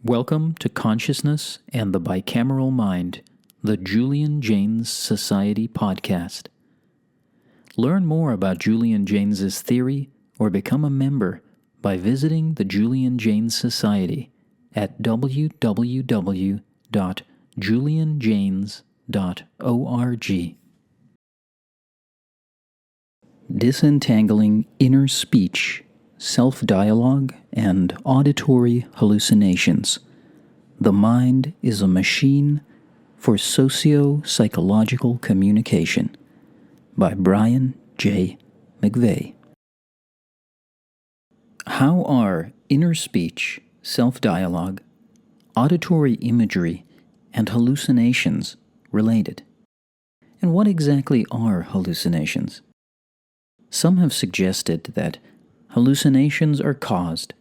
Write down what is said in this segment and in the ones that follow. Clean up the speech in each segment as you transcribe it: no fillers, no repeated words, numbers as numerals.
Welcome to Consciousness and the Bicameral Mind, the Julian Jaynes Society podcast. Learn more about Julian Jaynes' theory or become a member by visiting the Julian Jaynes Society at www.julianjaynes.org. Disentangling Inner Speech, Self-Dialogue, and Auditory Hallucinations. The Mind is a Machine for Sociopsychological Communication by Brian J. McVeigh. How are inner speech, self-dialogue, auditory imagery, and hallucinations related? And what exactly are hallucinations? Some have suggested that hallucinations are caused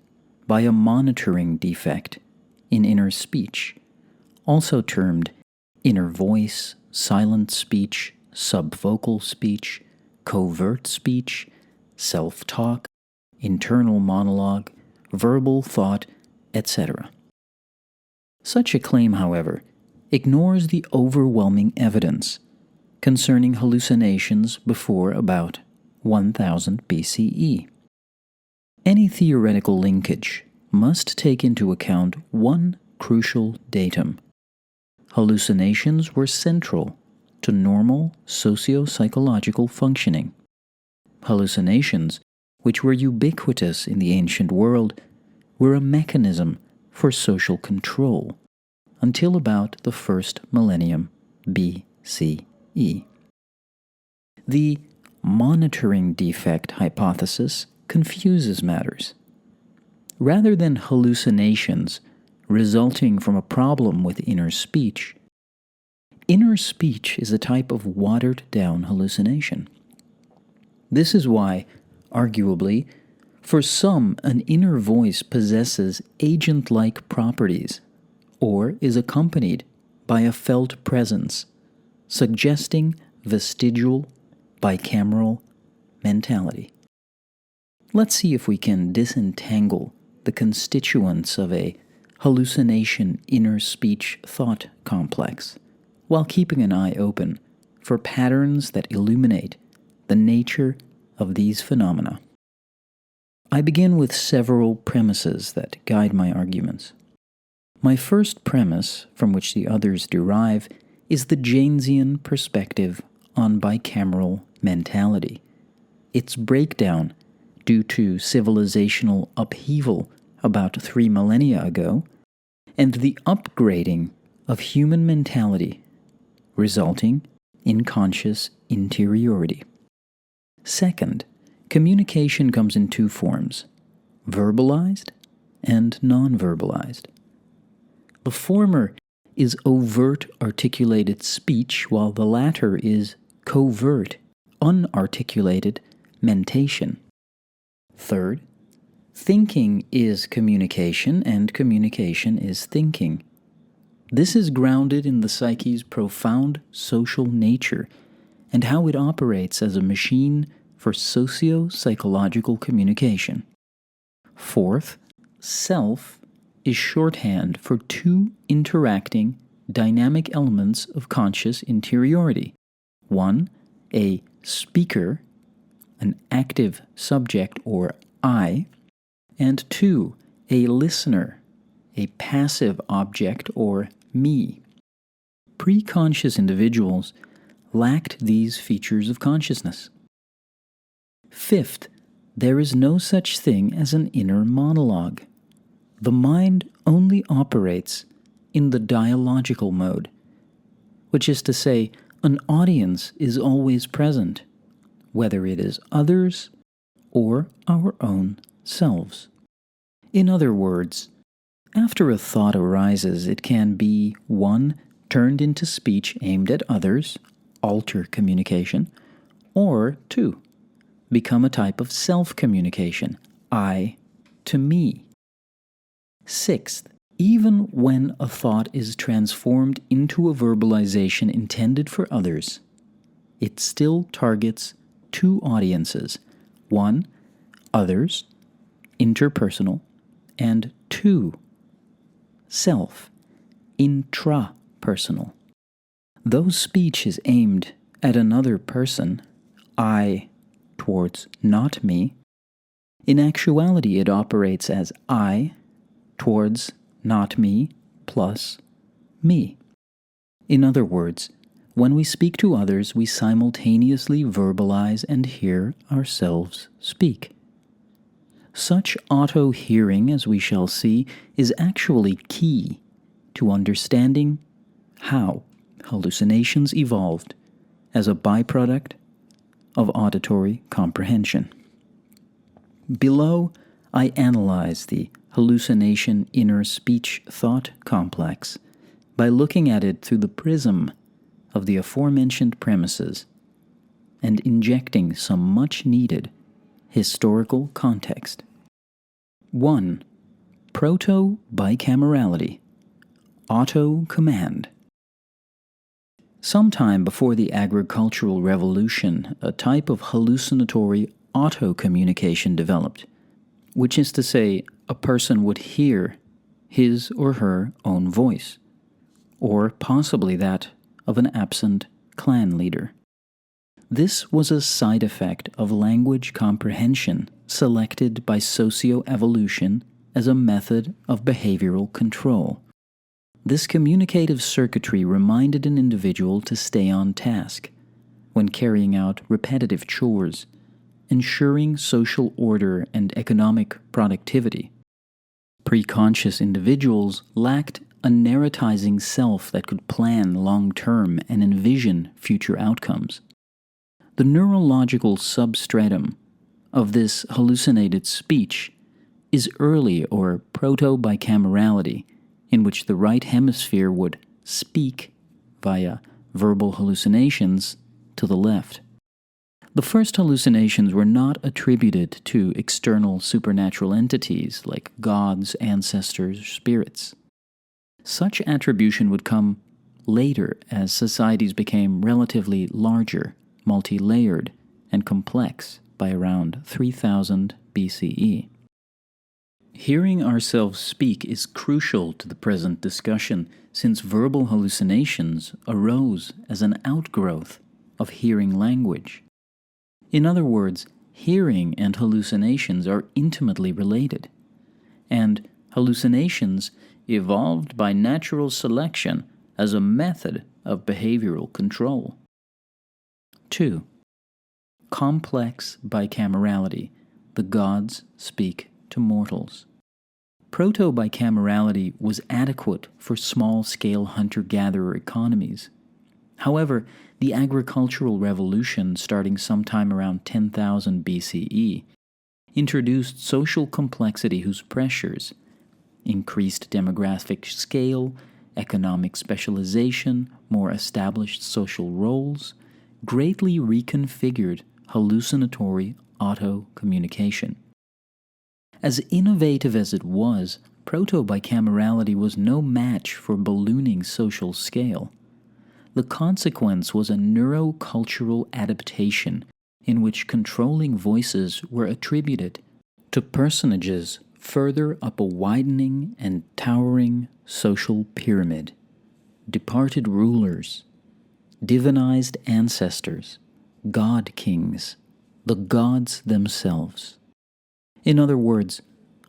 by a monitoring defect in inner speech, also termed inner voice, silent speech, subvocal speech, covert speech, self-talk, internal monologue, verbal thought, etc. Such a claim, however, ignores the overwhelming evidence concerning hallucinations before about 1000 BCE. Any theoretical linkage must take into account one crucial datum. Hallucinations were central to normal sociopsychological functioning. Hallucinations, which were ubiquitous in the ancient world, were a mechanism for social control until about the first millennium BCE. The monitoring defect hypothesis confuses matters. Rather than hallucinations resulting from a problem with inner speech is a type of watered-down hallucination. This is why, arguably, for some an inner voice possesses agent-like properties or is accompanied by a felt presence, suggesting vestigial, bicameral mentality. Let's see if we can disentangle the constituents of a hallucination inner speech thought complex, while keeping an eye open for patterns that illuminate the nature of these phenomena. I begin with several premises that guide my arguments. My first premise, from which the others derive, is the Jaynesian perspective on bicameral mentality. Its breakdown due to civilizational upheaval about 3 millennia ago, and the upgrading of human mentality, resulting in conscious interiority. Second, communication comes in two forms, verbalized and non-verbalized. The former is overt articulated speech, while the latter is covert, unarticulated mentation. Third, thinking is communication, and communication is thinking. This is grounded in the psyche's profound social nature and how it operates as a machine for socio-psychological communication. Fourth, self is shorthand for two interacting, dynamic elements of conscious interiority. One, a speaker, an active subject or I, and two, a listener, a passive object or me. Pre-conscious individuals lacked these features of consciousness. Fifth, there is no such thing as an inner monologue. The mind only operates in the dialogical mode, which is to say, an audience is always present, whether it is others or our own selves. In other words, after a thought arises, it can be 1. Turned into speech aimed at others, alter communication, or 2. Become a type of self-communication, I to me. Sixth, even when a thought is transformed into a verbalization intended for others, it still targets two audiences, 1. Others, interpersonal, and 2. self, intrapersonal. Though speech is aimed at another person, I towards not me, in actuality it operates as I towards not me plus me. In other words, when we speak to others, we simultaneously verbalize and hear ourselves speak. Such auto-hearing, as we shall see, is actually key to understanding how hallucinations evolved as a byproduct of auditory comprehension. Below, I analyze the hallucination inner speech thought complex by looking at it through the prism of the aforementioned premises and injecting some much-needed historical context. 1. Proto-bicamerality, auto-command. Sometime before the agricultural revolution, a type of hallucinatory auto-communication developed, which is to say, a person would hear his or her own voice, or possibly that of an absent clan leader. This was a side effect of language comprehension selected by socioevolution as a method of behavioral control. This communicative circuitry reminded an individual to stay on task when carrying out repetitive chores, ensuring social order and economic productivity. Preconscious individuals lacked a narratizing self that could plan long-term and envision future outcomes. The neurological substratum of this hallucinated speech is early or proto-bicamerality, in which the right hemisphere would speak via verbal hallucinations to the left. The first hallucinations were not attributed to external supernatural entities like gods, ancestors, spirits. Such attribution would come later as societies became relatively larger, multi-layered, and complex by around 3000 BCE. Hearing ourselves speak is crucial to the present discussion since verbal hallucinations arose as an outgrowth of hearing language. In other words, hearing and hallucinations are intimately related, and hallucinations evolved by natural selection as a method of behavioral control. 2. Complex bicamerality. The gods speak to mortals. Proto-bicamerality was adequate for small-scale hunter-gatherer economies. However, the agricultural revolution, starting sometime around 10,000 BCE, introduced social complexity whose pressures, increased demographic scale, economic specialization, more established social roles, greatly reconfigured hallucinatory auto-communication. As innovative as it was, proto-bicamerality was no match for ballooning social scale. The consequence was a neurocultural adaptation in which controlling voices were attributed to personages further up a widening and towering social pyramid, departed rulers, divinized ancestors, god kings, the gods themselves. In other words,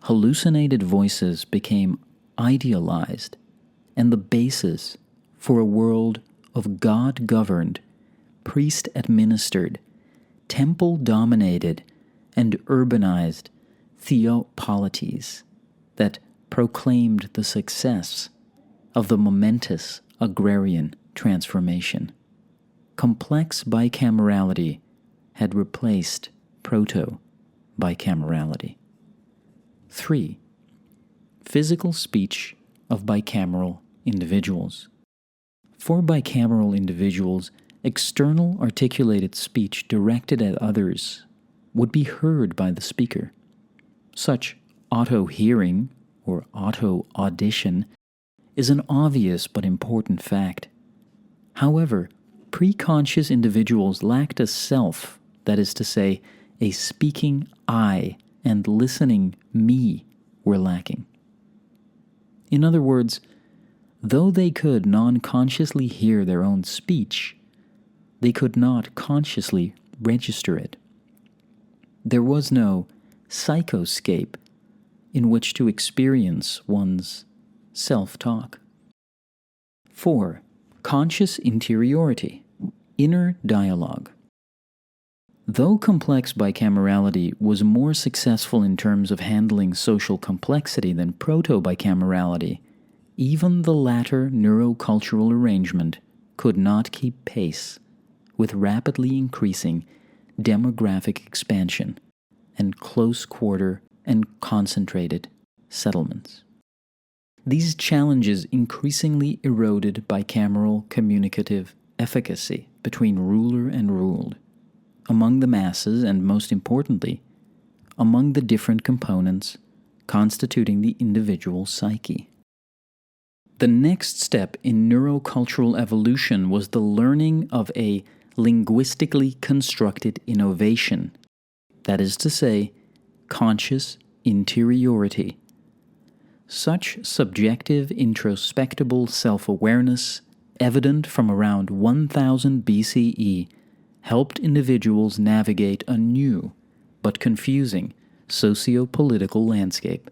hallucinated voices became idealized and the basis for a world of God-governed, priest-administered, temple-dominated, and urbanized theopolities that proclaimed the success of the momentous agrarian transformation. Complex bicamerality had replaced proto-bicamerality. 3. Physical speech of bicameral individuals. For bicameral individuals, external articulated speech directed at others would be heard by the speaker. Such auto-hearing or auto-audition is an obvious but important fact. However, preconscious individuals lacked a self, that is to say, a speaking I and listening me were lacking. In other words, though they could non-consciously hear their own speech, they could not consciously register it. There was no psychoscape in which to experience one's self-talk. 4. Conscious interiority, inner dialogue. Though complex bicamerality was more successful in terms of handling social complexity than proto-bicamerality, even the latter neurocultural arrangement could not keep pace with rapidly increasing demographic expansion and close-quarter and concentrated settlements. These challenges increasingly eroded bicameral communicative efficacy between ruler and ruled, among the masses and, most importantly, among the different components constituting the individual psyche. The next step in neurocultural evolution was the learning of a linguistically constructed innovation, that is to say, conscious interiority. Such subjective, introspectable self-awareness, evident from around 1000 BCE, helped individuals navigate a new but confusing socio-political landscape.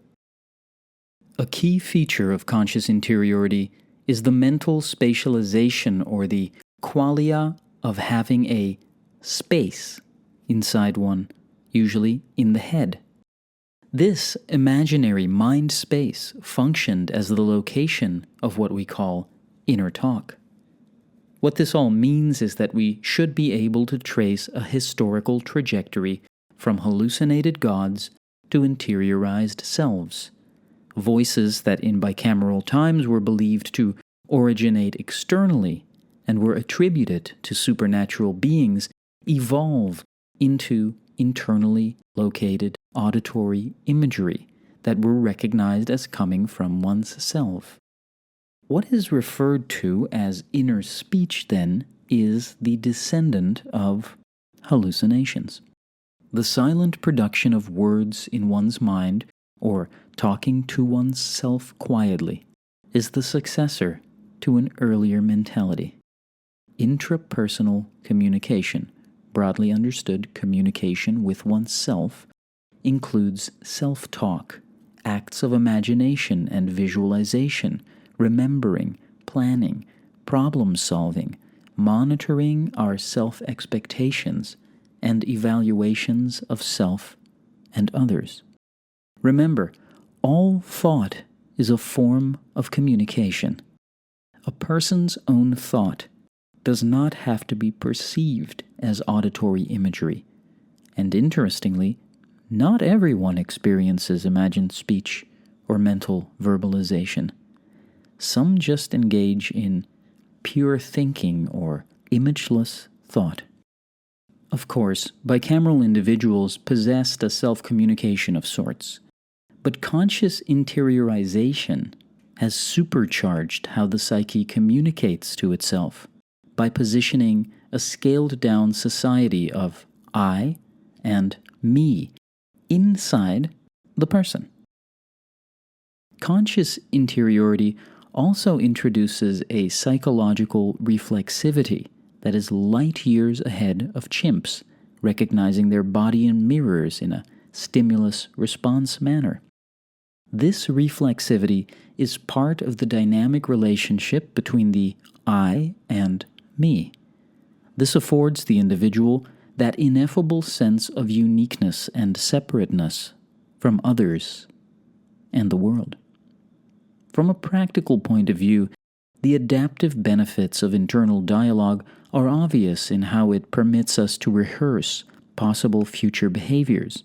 A key feature of conscious interiority is the mental spatialization, or the qualia of having a space inside one, usually in the head. This imaginary mind space functioned as the location of what we call inner talk. What this all means is that we should be able to trace a historical trajectory from hallucinated gods to interiorized selves. Voices that in bicameral times were believed to originate externally and were attributed to supernatural beings evolve into internally located auditory imagery that were recognized as coming from one's self. What is referred to as inner speech, then, is the descendant of hallucinations. The silent production of words in one's mind, or talking to oneself quietly, is the successor to an earlier mentality. Intrapersonal communication, broadly understood communication with oneself, includes self-talk, acts of imagination and visualization, remembering, planning, problem-solving, monitoring our self-expectations, and evaluations of self and others. Remember, all thought is a form of communication. A person's own thought does not have to be perceived as auditory imagery, and interestingly, not everyone experiences imagined speech or mental verbalization. Some just engage in pure thinking or imageless thought. Of course, bicameral individuals possessed a self-communication of sorts, but conscious interiorization has supercharged how the psyche communicates to itself by positioning a scaled-down society of I and me inside the person. Conscious interiority also introduces a psychological reflexivity that is light years ahead of chimps, recognizing their body in mirrors in a stimulus-response manner. This reflexivity is part of the dynamic relationship between the I and me. This affords the individual that ineffable sense of uniqueness and separateness from others and the world. From a practical point of view, the adaptive benefits of internal dialogue are obvious in how it permits us to rehearse possible future behaviors,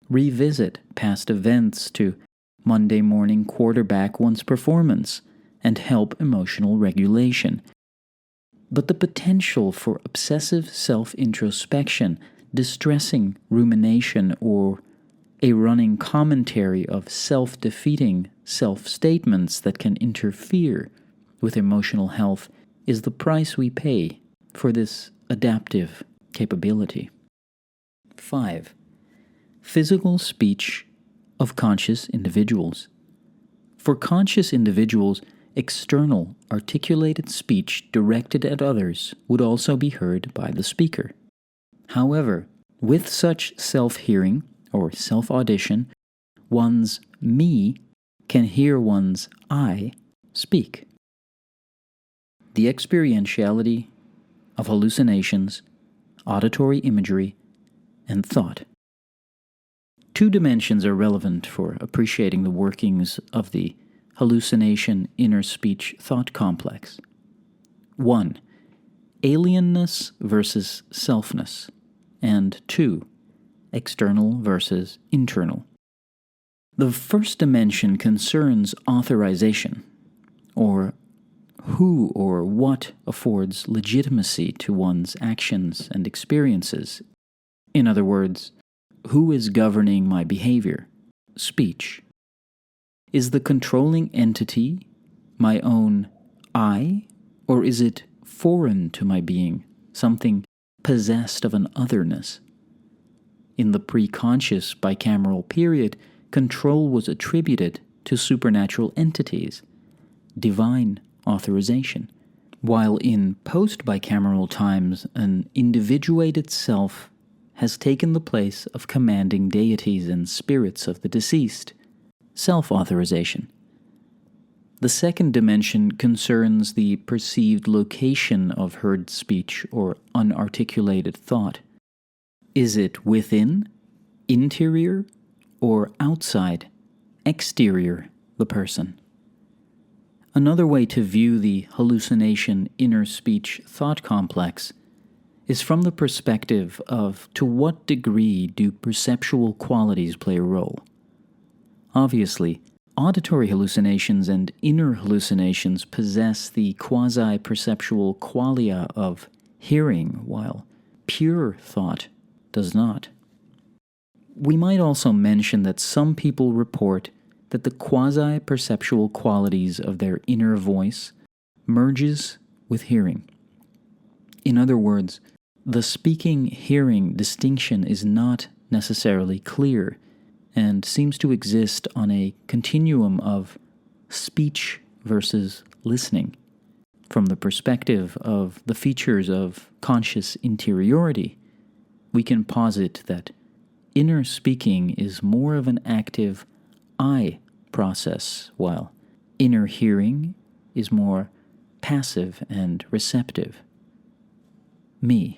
revisit past events to Monday morning quarterback one's performance, and help emotional regulation. But the potential for obsessive self-introspection, distressing rumination, or a running commentary of self-defeating self-statements that can interfere with emotional health is the price we pay for this adaptive capability. 5. Physical speech of conscious individuals. For conscious individuals, external, articulated speech directed at others would also be heard by the speaker. However, with such self-hearing or self-audition, one's me can hear one's I speak. The experientiality of hallucinations, auditory imagery, and thought. Two dimensions are relevant for appreciating the workings of the hallucination inner speech thought complex. 1. Alienness versus selfness, and 2. External versus internal. The first dimension concerns authorization, or who or what affords legitimacy to one's actions and experiences. In other words, who is governing my behavior, speech? Is the controlling entity my own I, or is it foreign to my being, something possessed of an otherness? In the pre-conscious bicameral period, control was attributed to supernatural entities, divine authorization, while in post-bicameral times an individuated self has taken the place of commanding deities and spirits of the deceased, self-authorization. The second dimension concerns the perceived location of heard speech or unarticulated thought. Is it within, interior, or outside, exterior, the person? Another way to view the hallucination inner speech thought complex is from the perspective of to what degree do perceptual qualities play a role. Obviously, auditory hallucinations and inner hallucinations possess the quasi-perceptual qualia of hearing, while pure thought does not. We might also mention that some people report that the quasi-perceptual qualities of their inner voice merges with hearing. In other words, the speaking-hearing distinction is not necessarily clear and seems to exist on a continuum of speech versus listening. From the perspective of the features of conscious interiority, we can posit that inner speaking is more of an active I process, while inner hearing is more passive and receptive. Me.